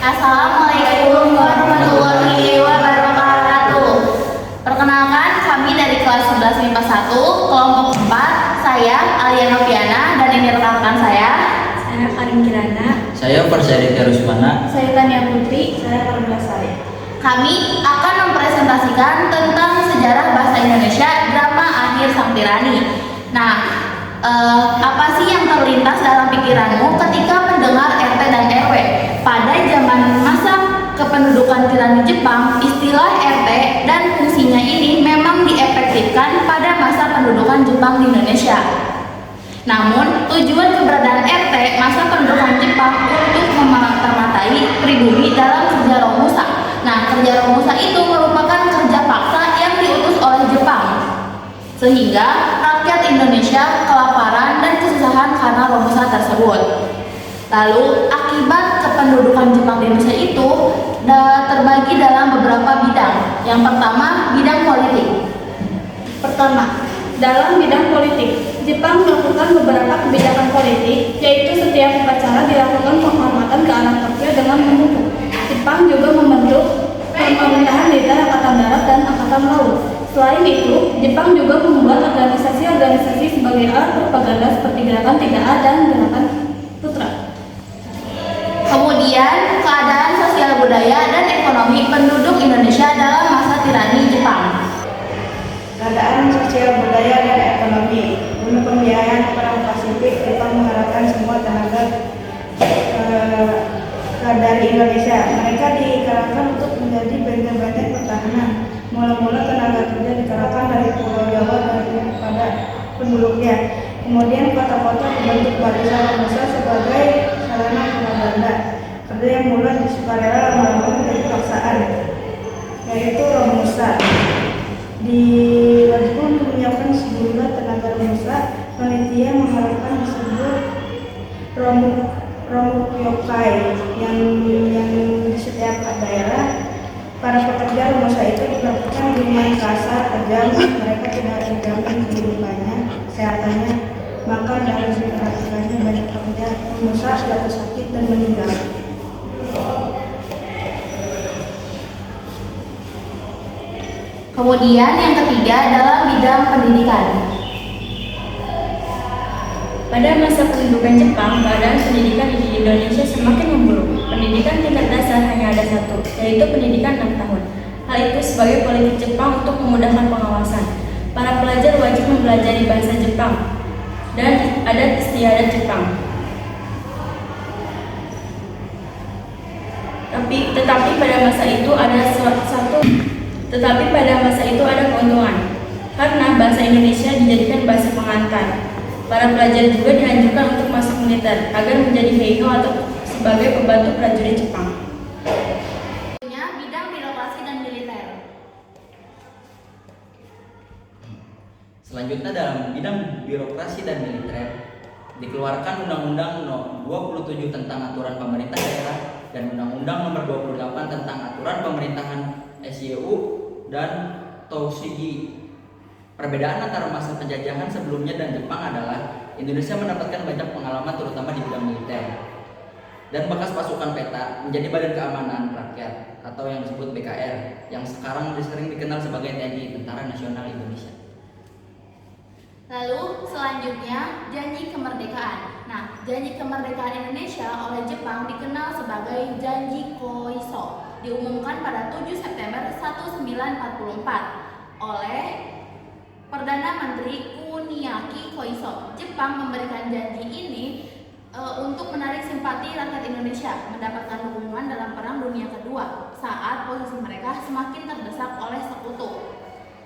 Assalamualaikum warahmatullahi wabarakatuh. Perkenalkan, kami dari kelas 11 MIPA 1, kelompok 4. Saya Alia Noviana dan ini rekan saya. Saya Karin Kirana. Saya Perseri Rusmana. Saya Tania Putri. Saya Karmela Sari. Kami akan mempresentasikan tentang sejarah bahasa Indonesia drama Akhir Sang Tirani. Nah, apa sih yang terlintas dalam pikiranmu ketika mendengar RT dan RW? Pada zaman masa kependudukan tirani Jepang, istilah RT dan fungsinya ini memang diefektifkan pada masa pendudukan Jepang di Indonesia. Namun, tujuan keberadaan RT masa pendudukan Jepang untuk memata-matai pribumi dalam kerja Romusa. Nah, kerja Romusa itu merupakan kerja paksa yang diutus oleh Jepang, sehingga rakyat Indonesia kelaparan dan kesusahan karena Romusa tersebut. Lalu, akibat kependudukan Jepang di Indonesia itu terbagi dalam beberapa bidang. Yang pertama, bidang politik. Pertama, dalam bidang politik, Jepang melakukan beberapa kebijakan politik, yaitu setiap upacara dilakukan penghormatan ke anak Tokyo dengan memupuk. Jepang juga membentuk pemerintahan militer Angkatan Darat dan Angkatan Laut. Selain itu, Jepang juga membuat organisasi-organisasi sebagai alat propaganda seperti Gerakan 3A dan Gerakan Putra. Kemudian, keadaan sosial budaya dan ekonomi penduduk Indonesia dalam masa tirani Jepang. Keadaan sosial budaya dan ekonomi. Untuk pembiayaan perang Pasifik, Jepang mengharapkan semua tenaga dari Indonesia. Mereka dikerahkan untuk menjadi benteng-benteng pertahanan. Mula-mula tenaga kerja dikerahkan dari Pulau Jawa daripada penduduknya. Kemudian kota-kota dibentuk barisan Romusa sebagai sarana propaganda. Kerja yang mulai disukarela lama-lama menjadi paksaan, yaitu Romusa. Diwajibkan untuk menyiapkan sejumlah tenaga Romusa. Panitia mengharapkan disebut Romukyokai yang di setiap daerah. Para pekerja Romusa itu diperlakukan dengan kasar, kejam. Mereka tidak dijamin kehidupannya, kesehatannya. Maka dari diperhatikannya banyak pekerja Romusa jatuh sakit dan meninggal. Kemudian yang ketiga dalam bidang pendidikan. Pada masa pendudukan Jepang, keadaan pendidikan di Indonesia semakin memburuk. Pendidikan tingkat dasar hanya ada satu, yaitu pendidikan 6 tahun. Hal itu sebagai politik Jepang untuk memudahkan pengawasan. Para pelajar wajib mempelajari bahasa Jepang dan adat istiadat Jepang. Tetapi pada masa itu ada keuntungan, karena bahasa Indonesia dijadikan bahasa pengantar. Para pelajar juga dianjurkan untuk masuk militer agar menjadi heiho atau sebagai pembantu prajurit Jepang. Bidang birokrasi dan militer. Selanjutnya dalam bidang birokrasi dan militer dikeluarkan Undang-Undang No. 27 tentang Aturan Pemerintah Daerah dan Undang-Undang Nomor 28 tentang Aturan Pemerintahan SYU dan Toshigi. Perbedaan antara masa penjajahan sebelumnya dan Jepang adalah Indonesia mendapatkan banyak pengalaman terutama di bidang militer dan bekas pasukan peta menjadi Badan Keamanan Rakyat atau yang disebut BKR yang sekarang sering dikenal sebagai TNI, Tentara Nasional Indonesia. Lalu selanjutnya janji kemerdekaan. Nah, janji kemerdekaan Indonesia oleh Jepang dikenal sebagai Janji Koiso. Diumumkan pada 7 September 1944 oleh Perdana Menteri Kuniaki Koiso. Jepang memberikan janji ini untuk menarik simpati rakyat Indonesia mendapatkan dukungan dalam Perang Dunia Kedua saat posisi mereka semakin terdesak oleh sekutu.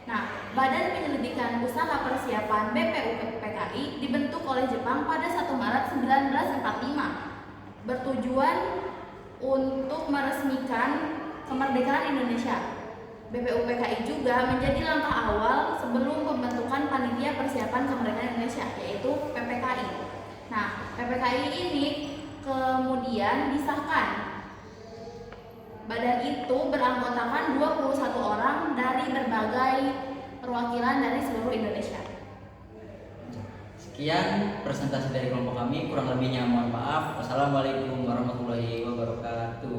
Nah, Badan Penyelidikan Usaha Persiapan BPUPKI dibentuk oleh Jepang pada 1 Maret 1945 bertujuan untuk meresmikan kemerdekaan Indonesia. BPUPKI juga menjadi langkah awal sebelum pembentukan Panitia Persiapan Kemerdekaan Indonesia, yaitu PPKI. Nah, PPKI ini kemudian disahkan. Badan itu beranggotakan 21 orang dari berbagai perwakilan dari seluruh Indonesia. Sekian presentasi dari kelompok kami, kurang lebihnya mohon maaf. Wassalamualaikum warahmatullahi wabarakatuh.